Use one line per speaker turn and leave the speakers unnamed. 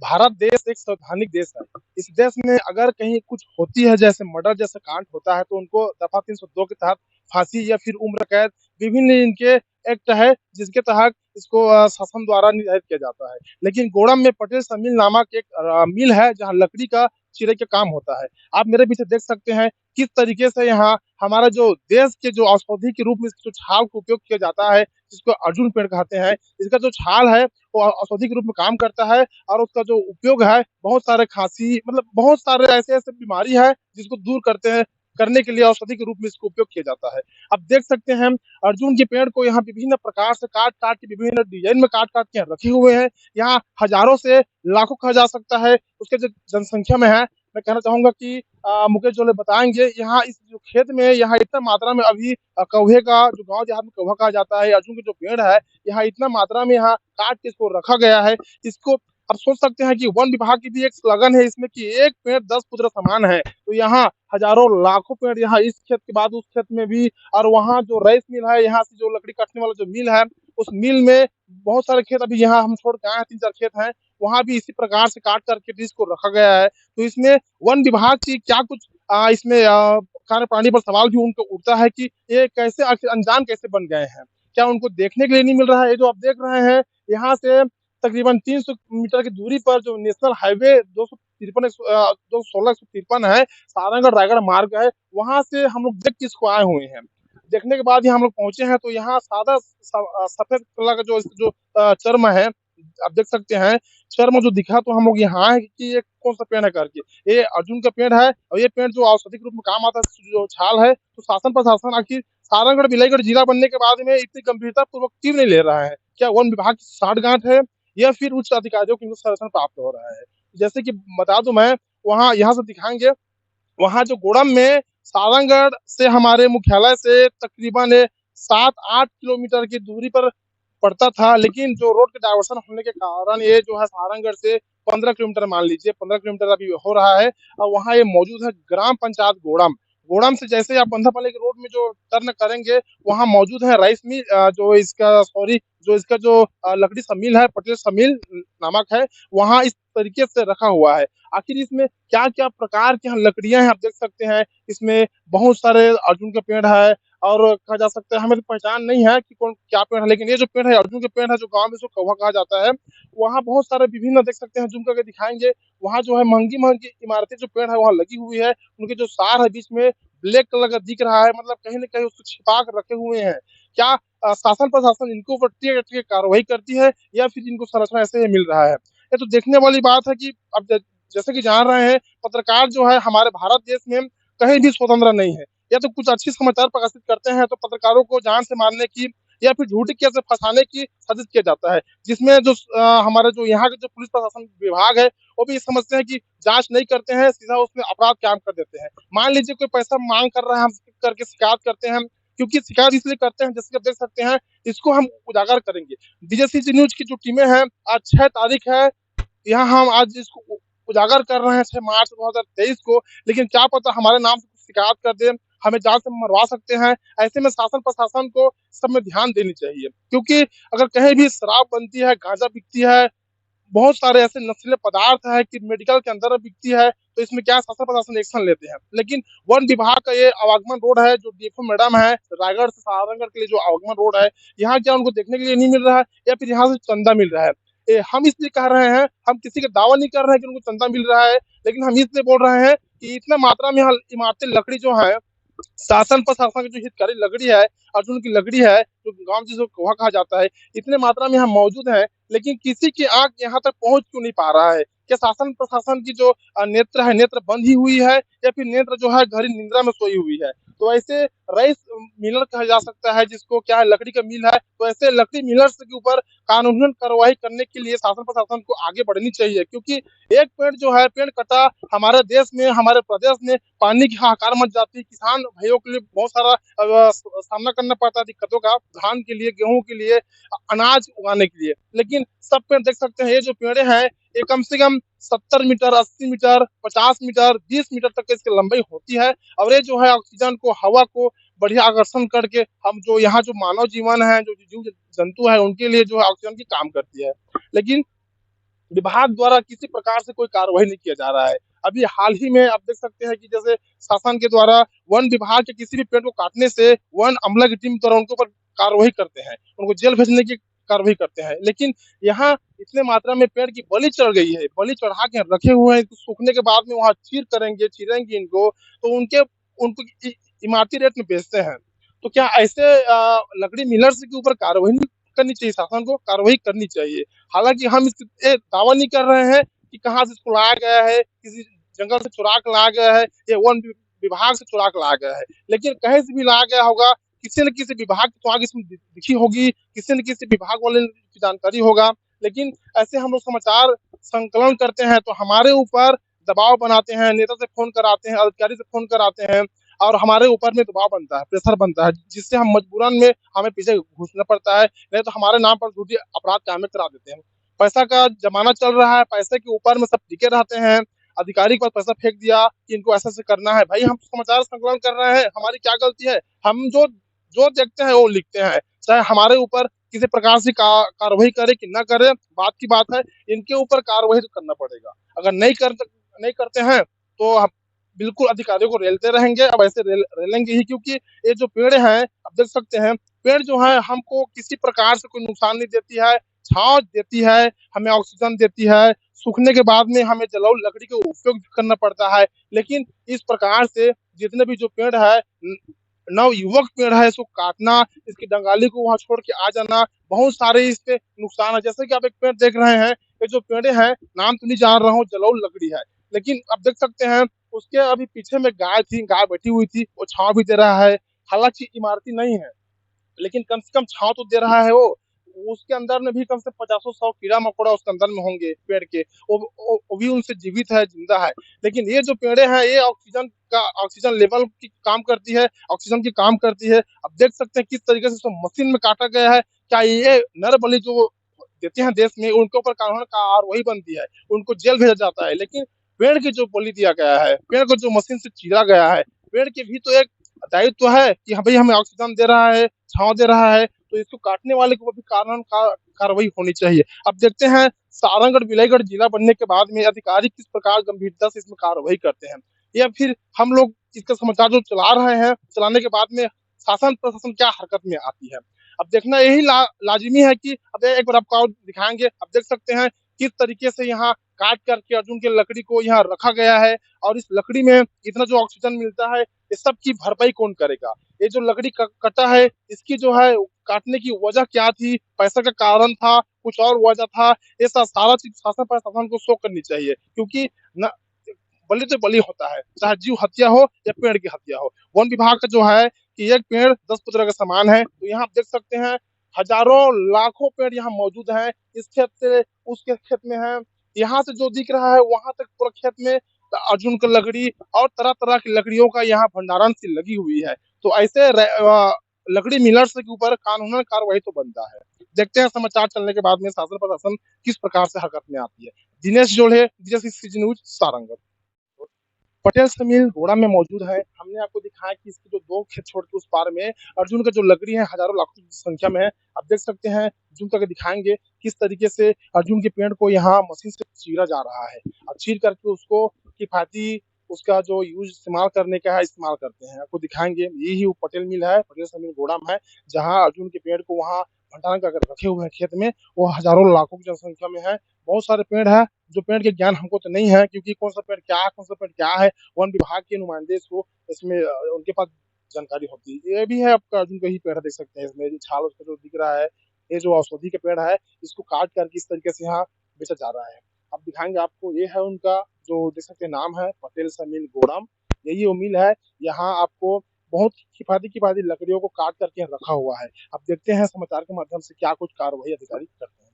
भारत देश एक संवैधानिक देश है। इस देश में अगर कहीं कुछ होती है, जैसे मर्डर जैसा कांड होता है, तो उनको दफा 302 के तहत फांसी या फिर उम्र कैद, विभिन्न इनके एक्ट है जिसके तहत इसको शासन द्वारा निर्धारित किया जाता है। लेकिन गोड़म में पटेल मिल नामक एक मिल है जहाँ लकड़ी का चिरे का काम होता है। आप मेरे पीछे देख सकते हैं किस तरीके से यहाँ हमारा जो देश के जो औषधि के रूप में इसके जो छाल का उपयोग किया जाता है, जिसको अर्जुन पेड़ कहते हैं, इसका जो छाल है वो औषधि के रूप में काम करता है। और उसका जो उपयोग है, बहुत सारे खांसी, मतलब बहुत सारे ऐसे ऐसे बीमारी है जिसको दूर करते हैं, करने के लिए औषधि के रूप में इसको उपयोग किया जाता है। अब देख सकते हैं अर्जुन के पेड़ को यहाँ विभिन्न प्रकार से काट काट के, विभिन्न डिजाइन में काट काट के यहाँ रखे हुए हैं। यहाँ हजारों से लाखों कहा जा सकता है उसके जो जनसंख्या में है। मैं कहना चाहूंगा कि मुकेश जोले बताएंगे, यहाँ इस जो खेत में यहाँ इतना मात्रा में अभी कौवे का, जो गांव देहात में कौवा कहा जाता है, अर्जुन के जो पेड़ है, यहाँ इतना मात्रा में यहाँ काट के इसको रखा गया है। इसको अब सोच सकते हैं कि वन विभाग की भी एक स्लोगन है इसमें कि एक पेड़ 10 पुत्र समान है। तो यहाँ हजारों लाखों पेड़, यहाँ इस खेत के बाद उस खेत में भी, और वहाँ जो राइस मिल है, यहाँ से जो लकड़ी काटने वाला जो मिल है, उस मिल में बहुत सारे खेत अभी यहाँ हम छोड़ के आए हैं, 3-4 खेत हैं, वहां भी इसी प्रकार से काट करके डिश को रखा गया है। तो इसमें वन विभाग की क्या कुछ इसमें कार्य प्रणाली पर सवाल भी उनको उठता है कि ये कैसे आखिर अनजान कैसे बन गए हैं, क्या उनको देखने के लिए नहीं मिल रहा है? ये जो आप देख रहे हैं, यहाँ से तकरीबन 300 मीटर की दूरी पर जो नेशनल हाईवे 253 216 153 है, सारंगढ़ रायगढ़ मार्ग है, वहां से हम लोग देख के इसको आए हुए हैं। देखने के बाद यहाँ हम लोग पहुंचे हैं, तो यहाँ सादा सफेद कलर का जो जो चर्म है, आप देख सकते हैं, चर्म जो दिखा, तो हम लोग यहाँ आए कि ये कौन सा पेड़ है करके। ये अर्जुन का पेड़ है, और ये पेड़ जो औषधि के रूप में काम आता है, जो छाल है, तो शासन प्रशासन आखिर सारंगढ़ बिलाईगढ़ जिला बनने के बाद में इतनी गंभीरता पूर्वक क्यों नहीं ले रहा है? क्या वन विभाग की साठगांठ है, या फिर उच्च अधिकारियों को संरक्षण प्राप्त हो रहा है? जैसे कि बता दूं मैं, वहाँ यहाँ से दिखाएंगे, वहाँ जो गोड़म में सारंगढ़ से हमारे मुख्यालय से तकरीबन 7-8 किलोमीटर की दूरी पर पड़ता था, लेकिन जो रोड के डायवर्सन होने के कारण ये जो है सारंगढ़ से 15 किलोमीटर, मान लीजिए 15 किलोमीटर अभी हो रहा है। और वहाँ ये मौजूद है ग्राम पंचायत गोड़म। गोड़म से जैसे आप बंधापाले के रोड में जो टर्न करेंगे, वहाँ मौजूद है राइस मिल, जो इसका सॉरी जो इसका जो लकड़ी सा मिल है, पटेल सा मिल नामक है, वहाँ इस तरीके से रखा हुआ है। आखिर इसमें क्या क्या प्रकार की लकड़ियां हैं, आप देख सकते हैं। इसमें बहुत सारे अर्जुन के पेड़ है, और कहा जा सकता है, हमें तो पहचान नहीं है कि कौन क्या पेड़ है, लेकिन ये जो पेड़ है अर्जुन के पेड़ है, जो गांव में इसको कौवा कहा जाता है। वहाँ बहुत सारे विभिन्न देख सकते हैं, जूम करके दिखाएंगे, वहाँ जो है महंगी महंगी इमारतें जो पेड़ है वहाँ लगी हुई है। उनके जो सार है बीच में ब्लैक कलर का दिख रहा है, मतलब कहीं ना कहीं उसको छिपा कर रखे हुए हैं। क्या शासन प्रशासन इनको ऊपर कार्रवाई करती है, या फिर इनको संरक्षण ऐसे ही मिल रहा है? ये तो देखने वाली बात है कि अब जैसे कि जान रहे हैं, पत्रकार जो है हमारे भारत देश में कहीं भी स्वतंत्र नहीं है। या तो कुछ अच्छी समाचार प्रकाशित करते हैं, तो पत्रकारों को जान से मारने की या फिर झूठी केस से फंसाने की साजिश किया जाता है, जिसमें जो हमारे जो यहाँ के जो पुलिस प्रशासन विभाग है, वो भी समझते हैं कि जांच नहीं करते हैं, सीधा उसमें अपराध काम कर देते हैं। मान लीजिए कोई पैसा मांग कर रहा है, हम करके शिकायत करते हैं, क्योंकि शिकायत इसलिए करते हैं, जैसे कि आप देख सकते हैं, इसको हम उजागर करेंगे। डीजेसीसी न्यूज की जो टीमें हैं, आज 6 तारीख है, यहाँ हम आज इसको उजागर कर रहे हैं 6 मार्च 2023 को, लेकिन क्या पता हमारे नाम से शिकायत कर दे, हमें जान से मरवा सकते हैं। ऐसे में शासन प्रशासन को सब में ध्यान देनी चाहिए, क्योंकि अगर कहीं भी शराब बनती है, गांजा बिकती है, बहुत सारे ऐसे नशीले पदार्थ है कि मेडिकल के अंदर बिकती है, तो इसमें क्या शासन प्रशासन एक्शन लेते हैं। लेकिन वन विभाग का ये आवागमन रोड है, जो डीएफओ मैडम है, रायगढ़ से सारंगढ़ के लिए जो आवागमन रोड है, यहाँ क्या उनको देखने के लिए नहीं मिल रहा है, या फिर यहाँ से चंदा मिल रहा है? हम इसलिए कह रहे हैं, हम किसी का दावा नहीं कर रहे हैं कि उनको चंदा मिल रहा है, लेकिन हम इसलिए बोल रहे हैं कि इतना मात्रा में यहाँ इमारतें लकड़ी जो है, शासन प्रशासन की जो हितकारी लकड़ी है, अर्जुन की लकड़ी है, जो गांव जिसको कोहा कहा जाता है, इतने मात्रा में यहाँ मौजूद है, लेकिन किसी की आंख यहाँ तक पहुंच क्यों नहीं पा रहा है? क्या शासन प्रशासन की जो नेत्र है, नेत्र बंद ही हुई है, या फिर नेत्र जो है गहरी निंद्रा में सोई हुई है? तो ऐसे राइस मिलर कहा जा सकता है, जिसको क्या है, लकड़ी का मिल है, तो ऐसे लकड़ी मिलर्स के ऊपर कानूनन कार्रवाई करने के लिए शासन प्रशासन को आगे बढ़नी चाहिए, क्योंकि एक पेड़ जो है, पेड़ कटा, हमारे देश में, हमारे प्रदेश में पानी की हाहाकार मच जाती है। किसान भाइयों के लिए बहुत सारा सामना करना पड़ता है दिक्कतों का, धान के लिए, गेहूं के लिए, अनाज उगाने के लिए। लेकिन सब पेड़ देख सकते हैं, ये जो पेड़े हैं, ये कम से कम 70 मीटर, 80 मीटर, 50 मीटर, 20 मीटर तक इसकी लंबाई होती है। और ये जो है ऑक्सीजन को, हवा को बढ़िया आकर्षण करके, हम जो यहाँ जो मानव जीवन है, जो जीव जंतु है, उनके लिए जो है ऑक्सीजन की काम करती है। लेकिन विभाग द्वारा किसी प्रकार से कोई कार्रवाई नहीं किया जा रहा है। अभी हाल ही में आप देख सकते हैं कि जैसे शासन के द्वारा वन विभाग के किसी भी पेड़ को काटने से वन अमला की टीम द्वारा उनके ऊपर कार्रवाई करते हैं, उनको जेल भेजने की कार्रवाई करते हैं। लेकिन यहाँ इतने मात्रा में पेड़ की बलि चढ़ गई है, बलि चढ़ा के रखे हुए हैं, तो सूखने के बाद में वहाँ चीर करेंगे, चीरेंगे इनको, तो उनके उनको इमारती रेट में बेचते हैं। तो क्या ऐसे लकड़ी मिलर्स के ऊपर कार्रवाई नहीं करनी चाहिए? शासन को कार्रवाई करनी चाहिए। हालांकि हम इस दावा नहीं कर रहे हैं कि कहाँ से इसको लाया गया है, किसी जंगल से चुरा के लाया गया है या वन विभाग से चुरा के लाया गया है, लेकिन कहीं से भी लाया गया होगा, किसी न किसी विभाग की तो आगे इसमें दिखी होगी, किसी न किसी विभाग वाले की जानकारी होगा। लेकिन ऐसे हम लोग समाचार संकलन करते हैं तो हमारे ऊपर दबाव बनाते हैं, नेता से फोन कराते हैं, अधिकारी से फोन कराते हैं, और हमारे ऊपर में दबाव बनता है, प्रेशर बनता है, जिससे हम मजबूरन में हमें पीछे घुसना पड़ता है, नहीं तो हमारे नाम पर झूठी अपराध कायम करा देते हैं। पैसा का जमाना चल रहा है, पैसे के ऊपर में सब टिके रहते हैं। अधिकारी के पास पैसा फेंक दिया कि इनको ऐसा से करना है। भाई हम समाचार संकलन कर रहे हैं, हमारी क्या गलती है? हम जो जो देखते हैं वो लिखते हैं, चाहे हमारे ऊपर किसी प्रकार से कार्रवाई करे कि ना करे, बात की बात है, इनके ऊपर कार्रवाई तो करना पड़ेगा। अगर नहीं करते हैं तो हम बिल्कुल अधिकारियों को रेलते रहेंगे। अब ऐसे रेलेंगे ही, क्योंकि ये जो पेड़ हैं, आप देख सकते हैं, पेड़ जो है हमको किसी प्रकार से कोई नुकसान नहीं देती है, छांव देती है, हमें ऑक्सीजन देती है, सूखने के बाद में हमें जलाऊ लकड़ी का उपयोग भी करना पड़ता है। लेकिन इस प्रकार से जितने भी जो पेड़ है, नवयुवक पेड़ है, इसको काटना, इसकी डंगाली को वहां छोड़ के आ जाना, बहुत सारे इस पे नुकसान है। जैसे कि आप एक पेड़ देख रहे हैं, ये जो पेड़ है, नाम तो नहीं जान रहा हूँ, जलौल लकड़ी है, लेकिन आप देख सकते हैं उसके अभी पीछे में गाय थी, गाय बैठी हुई थी, वो छांव भी दे रहा है। हालांकि इमारती नहीं है, लेकिन कम से कम छांव तो दे रहा है वो। उसके अंदर में भी कम से 50-100 कीड़ा मकोड़ा उसके अंदर में होंगे पेड़ के, वो भी उनसे जीवित है, जिंदा है। लेकिन ये जो पेड़े हैं, ये ऑक्सीजन लेवल की काम करती है, ऑक्सीजन की काम करती है। अब देख सकते हैं किस तरीके से उसको मशीन में काटा गया है। क्या ये नर बलि जो देते हैं देश में, उनके ऊपर कानून कार्रवाई बनती है, उनको जेल भेजा जाता है। लेकिन पेड़ की जो बलि दिया गया है, पेड़ को जो मशीन से चीरा गया है, पेड़ के भी तो एक दायित्व है कि हाँ भाई हमें ऑक्सीजन दे रहा है, छांव दे रहा है, तो इसको काटने वाले को भी कानून का कार्रवाई होनी चाहिए। अब देखते हैं सारंगढ़ विलयगढ़ जिला बनने के बाद में अधिकारी किस प्रकार गंभीरता से इसमें कार्रवाई करते हैं, या फिर हम लोग इसका समाचार जो चला रहे हैं, चलाने के बाद में शासन प्रशासन क्या हरकत में आती है। अब देखना यही लाजिमी है कि अब एक बार आपको और दिखाएंगे। अब देख सकते हैं किस तरीके से यहाँ काट करके अर्जुन की लकड़ी को यहाँ रखा गया है, और इस लकड़ी में इतना जो ऑक्सीजन मिलता है, ये सब की भरपाई कौन करेगा? ये जो लकड़ी कटा है, इसकी जो है काटने की वजह क्या थी, पैसा का कारण था, कुछ और वजह था, ये सारा चीज शासन प्रशासन को शो करनी चाहिए। क्योंकि न बलि तो बलि होता है, चाहे जीव हत्या हो या पेड़ की हत्या हो। वन विभाग का जो है कि एक पेड़ 10 पुत्र का समान है, तो यहाँ आप देख सकते हैं हजारों लाखों पेड़ यहाँ मौजूद हैं, इस खेत से उसके खेत में है, यहाँ से जो दिख रहा है वहां तक पूरा खेत में अर्जुन की लकड़ी और तरह तरह की लकड़ियों का यहाँ भंडारण सी लगी हुई है। तो ऐसे लकड़ी मिलर्स के ऊपर कानूनन कार्रवाई तो बनता है। देखते हैं समाचार चलने के बाद में शासन प्रशासन किस प्रकार से हरकत में आती है। दिनेश जोड़े, न्यूज, सारंगढ़। पटेल समील घोड़ा में मौजूद है। हमने आपको दिखाया कि इसके जो दो खेत छोड़ के उस पार में अर्जुन का जो लकड़ी है हजारों लाखों की संख्या में है। आप देख सकते हैं, जूम करके दिखाएंगे किस तरीके से अर्जुन के पेड़ को यहाँ मशीन से चीरा जा रहा है, और चीर करके उसको किफायती उसका जो यूज इस्तेमाल करने का है इस्तेमाल करते हैं। आपको दिखाएंगे यही वो पटेल मिल है, पटेल समील घोड़ा में है, जहाँ अर्जुन के पेड़ को वहाँ भंडारण करके रखे हुए हैं खेत में। वो हजारों लाखों की जनसंख्या में है। बहुत सारे पेड़ है जो पेड़ के ज्ञान हमको तो नहीं है, क्योंकि कौन सा पेड़ क्या है, कौन सा पेड़ क्या है, वन विभाग के नुमाइंदे इसको इसमें उनके पास जानकारी होती है। ये भी है आपका अर्जुन का ही पेड़ है, देख सकते हैं इसमें जो छाल उसका जो दिख रहा है, ये जो औषधि का पेड़ है, इसको काट करके इस तरीके से यहाँ बेचा जा रहा है। अब दिखाएंगे आपको, ये है उनका जो देख सकते हैं नाम है पटेल समील गोड़म, यही वो मिल है। यहाँ आपको बहुत किफायती किफायती लकड़ियों को काट करके रखा हुआ है। अब देखते हैं समाचार के माध्यम से क्या कुछ कार्रवाई अधिकारी करते हैं।